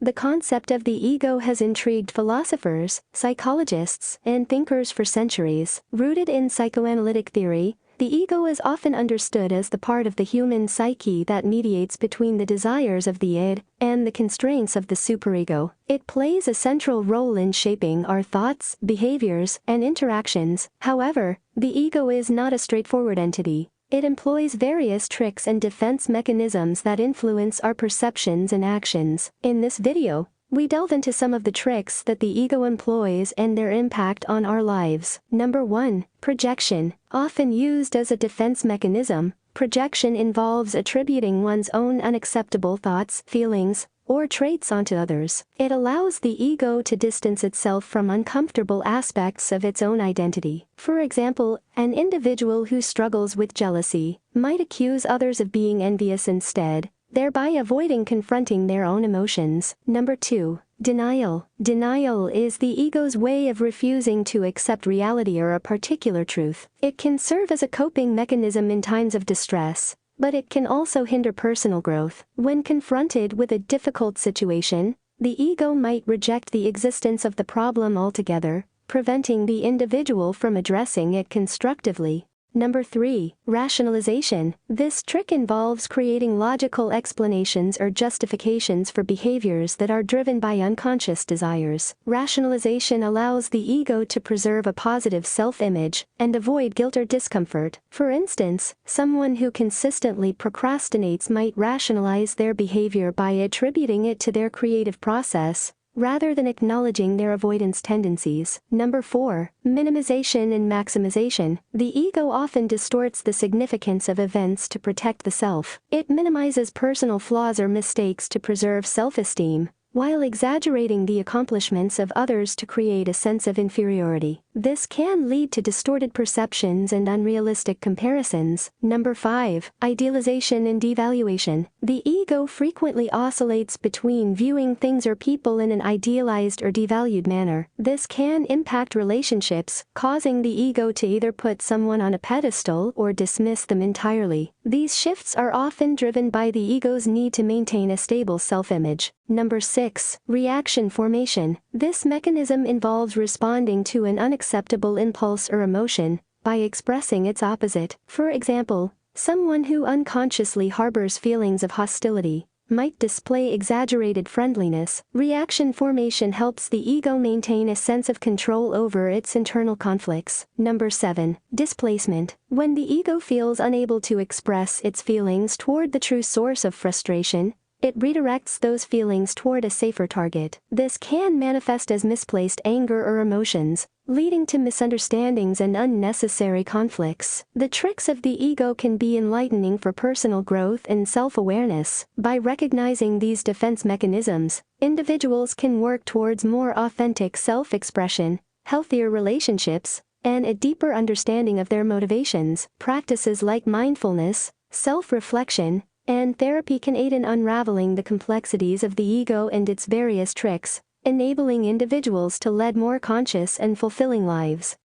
The concept of the ego has intrigued philosophers, psychologists, and thinkers for centuries. Rooted in psychoanalytic theory, the ego is often understood as the part of the human psyche that mediates between the desires of the id and the constraints of the superego. It plays a central role in shaping our thoughts, behaviors, and interactions. However, the ego is not a straightforward entity. It employs various tricks and defense mechanisms that influence our perceptions and actions. In this video, we delve into some of the tricks that the ego employs and their impact on our lives. Number 1. Projection. Often used as a defense mechanism, projection involves attributing one's own unacceptable thoughts, feelings, or traits onto others. It allows the ego to distance itself from uncomfortable aspects of its own identity. For example, an individual who struggles with jealousy might accuse others of being envious instead, thereby avoiding confronting their own emotions. Number 2. Denial. Denial is the ego's way of refusing to accept reality or a particular truth. It can serve as a coping mechanism in times of distress, but it can also hinder personal growth. When confronted with a difficult situation, the ego might reject the existence of the problem altogether, preventing the individual from addressing it constructively. Number 3. Rationalization. This trick involves creating logical explanations or justifications for behaviors that are driven by unconscious desires. Rationalization allows the ego to preserve a positive self-image and avoid guilt or discomfort. For instance, someone who consistently procrastinates might rationalize their behavior by attributing it to their creative process, rather than acknowledging their avoidance tendencies. Number 4. Minimization and maximization. The ego often distorts the significance of events to protect the self. It minimizes personal flaws or mistakes to preserve self-esteem, while exaggerating the accomplishments of others to create a sense of inferiority. This can lead to distorted perceptions and unrealistic comparisons. Number 5. Idealization and devaluation. The ego frequently oscillates between viewing things or people in an idealized or devalued manner. This can impact relationships, causing the ego to either put someone on a pedestal or dismiss them entirely. These shifts are often driven by the ego's need to maintain a stable self-image. Number 6. Reaction formation. This mechanism involves responding to an unacceptable impulse or emotion by expressing its opposite. For example, someone who unconsciously harbors feelings of hostility might display exaggerated friendliness. Reaction formation helps the ego maintain a sense of control over its internal conflicts. Number 7. Displacement. When the ego feels unable to express its feelings toward the true source of frustration, it redirects those feelings toward a safer target. This can manifest as misplaced anger or emotions, leading to misunderstandings and unnecessary conflicts. The tricks of the ego can be enlightening for personal growth and self-awareness. By recognizing these defense mechanisms, individuals can work towards more authentic self-expression, healthier relationships, and a deeper understanding of their motivations. Practices like mindfulness, self-reflection, and therapy can aid in unraveling the complexities of the ego and its various tricks, enabling individuals to lead more conscious and fulfilling lives.